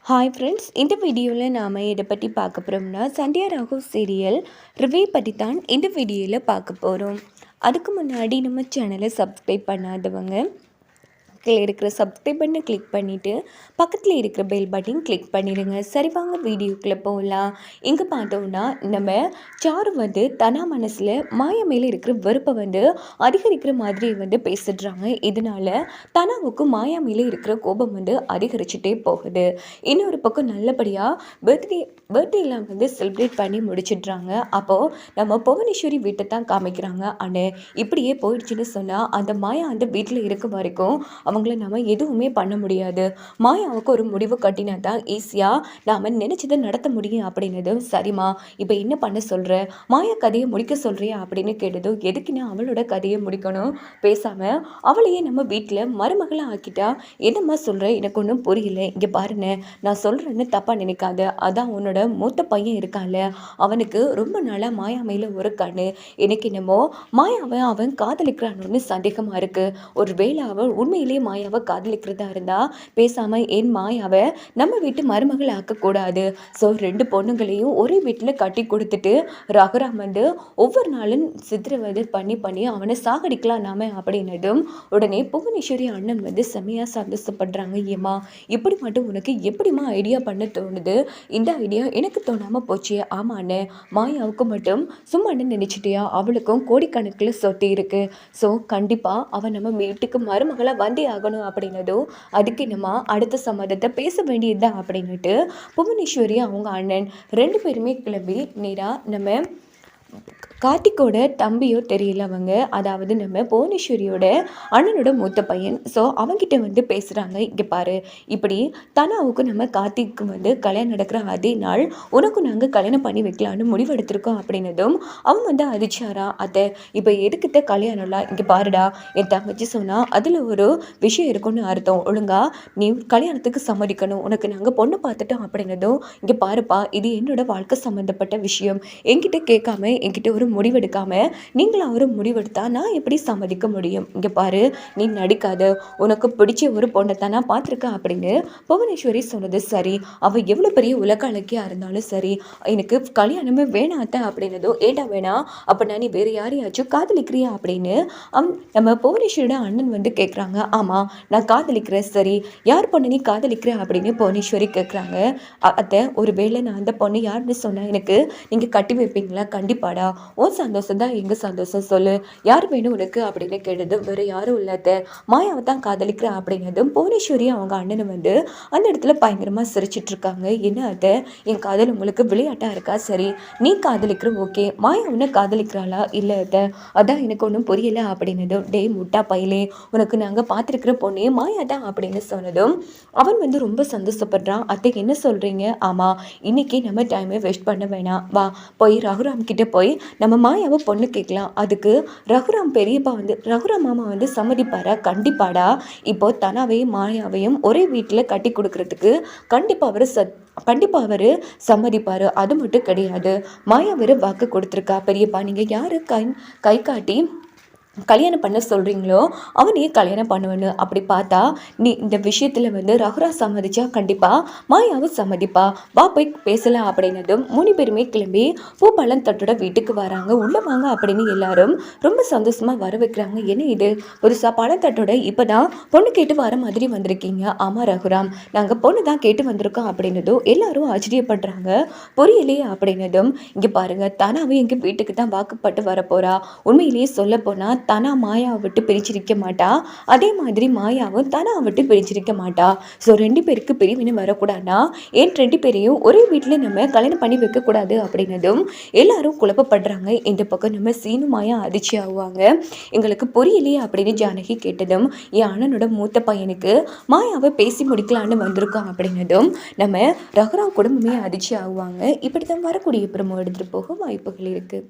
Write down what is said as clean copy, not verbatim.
Hi friends, இந்த வீடியோவில் நாம் இதை பற்றி பார்க்க போகிறோம்னா சந்தியா ராகு சீரியல் ரிவ்யூ பற்றி தான் இந்த வீடியோவில் பார்க்க போகிறோம். அதுக்கு முன்னாடி நம்ம சேனலை சப்ஸ்கிரைப் பண்ணாதவங்க கீழே இருக்கிற சப்ஸ்கிரைப் பண்ண கிளிக் பண்ணிவிட்டு பக்கத்தில் இருக்கிற பெல் பட்டன் கிளிக் பண்ணிடுங்க. சரி, வாங்க வீடியோக்குள்ளே போகலாம். இங்கே பார்த்தோம்னா நம்ம சாரு தனா மனசில் மாயா மேலே இருக்கிற வெறுப்பை அதிகரிக்கிற மாதிரி பேசிடுறாங்க. இதனால் தனாவுக்கு மாயா மேலே இருக்கிற கோபம் அதிகரிச்சுட்டே போகுது. இன்னொரு பக்கம் நல்லபடியாக பர்த்டேலாம் செலிப்ரேட் பண்ணி முடிச்சிடுறாங்க. அப்போது நம்ம புவனேஸ்வரி வீட்டை தான் காமிக்கிறாங்க. ஆனால் இப்படியே போயிடுச்சுன்னு சொன்னால் அந்த மாயா அந்த வீட்டில் இருக்க வரைக்கும் அவங்கள நம்ம எதுவுமே பண்ண முடியாது. மாயாவுக்கு ஒரு முடிவு கட்டினா தான் ஈஸியாக நாம் நினச்சதை நடத்த முடியும் அப்படின்னதும், சரிம்மா இப்போ என்ன பண்ண சொல்கிற, மாயா கதையை முடிக்க சொல்கிறியா அப்படின்னு கேட்டதும், எதுக்குன்னா அவளோட கதையை முடிக்கணும், பேசாமல் அவளையே நம்ம வீட்டில் மருமகளை ஆக்கிட்டா என்னம்மா சொல்கிற, எனக்கு ஒன்றும் புரியல. இங்கே பாருங்க, நான் சொல்கிறேன்னு தப்பாக நினைக்காத. அதான் உன்னோட மூத்த பையன் இருக்கான்ல, அவனுக்கு ரொம்ப நாளாக மாயா மேலே ஒரு கண்ணு. எனக்கு என்னமோ மாயாவை அவன் காதலிக்கிறான்னு சந்தேகமாக இருக்குது. ஒரு வேளை அவன் உண்மையிலே மாயாவை காதலிக்கிறதா இருந்தால் பேசாமல் என் மாயாவை நம்ம வீட்டு மருமகள் ஆக்கக்கூடாது. ஸோ 2 பொண்ணுங்களையும் ஒரே வீட்டில் கட்டி கொடுத்துட்டு ரகுராம் ஒவ்வொரு நாளும் சித்திரவதை பண்ணி அவனை சாகடிக்கலாம் நாம அப்படின்னதும், உடனே புவனேஸ்வரி அண்ணன் செம்மையாக சந்தோஷப்படுறாங்க. ஏமா இப்படி மட்டும் உனக்கு எப்படிமா ஐடியா பண்ண தோணுது? இந்த ஐடியா எனக்கு தோணாமல் போச்சு. ஆமாண்ணே, மாயாவுக்கு மட்டும் சும்மா நினச்சிட்டியா? அவளுக்கும் கோடிக்கணக்கில் சொத்து இருக்கு. ஸோ கண்டிப்பாக அவன் நம்ம வீட்டுக்கு மருமகளை வந்தே ஆகணும் அப்படின்னதும், அதுக்கு என்னமா அடுத்த சம்மதத்தை பேச வேண்டியதுதான் அப்படின்னுட்டு புவனேஸ்வரி அவங்க அண்ணன் 2 பேருமே கிளம்பி நேராக நம்ம கார்த்திக்கோட தம்பியோ தெரியல அவங்க, அதாவது நம்ம புவனேஸ்வரியோட அண்ணனோட மூத்த பையன். ஸோ அவங்கிட்ட பேசுகிறாங்க. இங்கே பாரு, இப்படி தனாவுக்கு நம்ம கார்த்திக்கு கல்யாணம் நடக்கிற அதே நாள் உனக்கும் நாங்கள் கல்யாணம் பண்ணி வைக்கலான்னு முடிவெடுத்திருக்கோம் அப்படின்னதும் அவன் அதிர்ச்சாரா, அதை இப்போ எதுக்கிட்ட கல்யாணம்லாம், இங்கே பாருடா, என் தங்கச்சி சொன்னால் அதில் ஒரு விஷயம் இருக்குன்னு அர்த்தம். ஒழுங்கா நீ கல்யாணத்துக்கு சம்மதிக்கணும், உனக்கு நாங்கள் பொண்ணு பார்த்துட்டோம் அப்படின்னதும், இங்கே பாருப்பா, இது என்னோட வாழ்க்கை சம்மந்தப்பட்ட விஷயம், என்கிட்ட கேட்காம என்கிட்ட ஒரு முடிவெடுக்காம நீங்களும் அவரும் முடிவெடுத்தா நான் எப்படி சம்மதிக்க முடியும்? இங்கே பாரு, நீ நடிக்காத, உனக்கு பிடிச்ச ஒரு பொண்ணை தான் நான் பார்த்துருக்கேன் அப்படின்னு புவனேஸ்வரி சொன்னது. சரி, அவள் எவ்வளோ பெரிய உலக அழகியாக இருந்தாலும் சரி, எனக்கு கல்யாணமே வேணாத்த அப்படின்னதோ, ஏண்டா வேணாம், அப்போ நான் நீ வேறு யாரையாச்சும் காதலிக்கிறியா அப்படின்னு நம்ம புவனேஸ்வரியோட அண்ணன் கேட்குறாங்க. ஆமாம், நான் காதலிக்கிறேன். சரி, யார் பொண்ணு நீ காதலிக்கிற அப்படின்னு புவனேஸ்வரி கேட்குறாங்க. அத்தை, ஒரு வேளை நான் அந்த பொண்ணு யாருன்னு சொன்னேன் எனக்கு நீங்கள் கட்டி வைப்பீங்களா? கண்டிப்பாடா, உன் சந்தோஷம் தான் எங்கள் சந்தோஷம், சொல்லு, யார் வேணும் உனக்கு அப்படின்னு கேட்டது. வேறு யாரும் இல்லாத மாயாவை தான் காதலிக்கிறேன் அப்படின்னதும் புவனேஸ்வரி அவங்க அண்ணனை அந்த இடத்துல பயங்கரமாக சிரிச்சிட்ருக்காங்க. என்ன அதை, என் காதல் உங்களுக்கு விளையாட்டாக இருக்கா? சரி, நீ காதலிக்கிற, ஓகே, மாயா உன்னை காதலிக்கிறாளா? இல்லை அதை, அதான் எனக்கு ஒன்றும் புரியலை அப்படின்னதும், டே முட்டா பையலே, உனக்கு நாங்கள் பார்த்துருக்கிற பொண்ணே மாயா தான் அப்படின்னு சொன்னதும் அவன் ரொம்ப சந்தோஷப்படுறான். அத்தை என்ன சொல்கிறீங்க? ஆமாம், இன்னைக்கு நம்ம டைமை வேஸ்ட் பண்ண வேணாம், வா போய் ரகுராம் கிட்டே போய் நம்ம மாயாவை பொண்ணு கேட்கலாம். அதுக்கு ரகுராம் பெரியப்பா ரகுராம் மாமா சம்மதிப்பாரா? கண்டிப்பாடா. இப்போ தனாவையும் மாயாவையும் ஒரே வீட்டில் கட்டி கொடுக்கறதுக்கு கண்டிப்பாக அவர் சம்மதிப்பார். அது மட்டும் கிடையாது, மாயா வேறு வாக்கு கொடுத்துருக்கா. பெரியப்பா, நீங்கள் யார் கை காட்டி கல்யாணம் பண்ண சொல்கிறீங்களோ அவனையே கல்யாணம் பண்ணுவேன்னு. அப்படி பார்த்தா நீ இந்த விஷயத்தில் ரகுரா சம்மதிச்சா கண்டிப்பாக மாயாவும் சம்மதிப்பா, வா போய் பேசலாம் அப்படின்னதும் 3 பேருமே கிளம்பி பூப்பாலம் தட்டோட வீட்டுக்கு வராங்க. உள்ளே வாங்க அப்படின்னு எல்லாரும் ரொம்ப சந்தோஷமாக வர வைக்கிறாங்க. என்ன இது புதுசாக பழம் தட்டோட இப்போ தான் பொண்ணு கேட்டு வர மாதிரி வந்திருக்கீங்க? ஆமாம் ரகுராம், நாங்கள் பொண்ணு தான் கேட்டு வந்திருக்கோம் அப்படின்னதும் எல்லாரும் ஆச்சரியப்படுறாங்க. புரியலையே அப்படின்னதும், இங்கே பாருங்கள், தனாவும் எங்கள் வீட்டுக்கு தான் வாக்குப்பட்டு வரப்போகிறா. உண்மையிலேயே சொல்ல போனால் தனா மாயாவை விட்டு பிரிச்சிருக்க மாட்டா, அதே மாதிரி மாயாவும் தனா விட்டு பிரிச்சிருக்க மாட்டா. ஸோ 2 பேருக்கு பிரிவினை வரக்கூடாதுன்னா ஏன் 2 பேரையும் ஒரே வீட்டில் நம்ம கல்யாணம் பண்ணி வைக்கக்கூடாது அப்படின்னதும் எல்லாரும் குழப்பப்படுறாங்க. இந்த பக்கம் நம்ம சீனு மாயா அதிர்ச்சி ஆகுவாங்க. எங்களுக்கு புரியலையே அப்படின்னு ஜானகி கேட்டதும், என் அண்ணனோட மூத்த பையனுக்கு மாயாவை பேசி முடிக்கலான்னு வந்திருக்கோம் அப்படின்னதும் நம்ம ரகுராம் குடும்பமே அதிர்ச்சி ஆகுவாங்க. இப்படி தான் வரக்கூடிய பிரமோ எடுத்துகிட்டு போக வாய்ப்புகள் இருக்குது.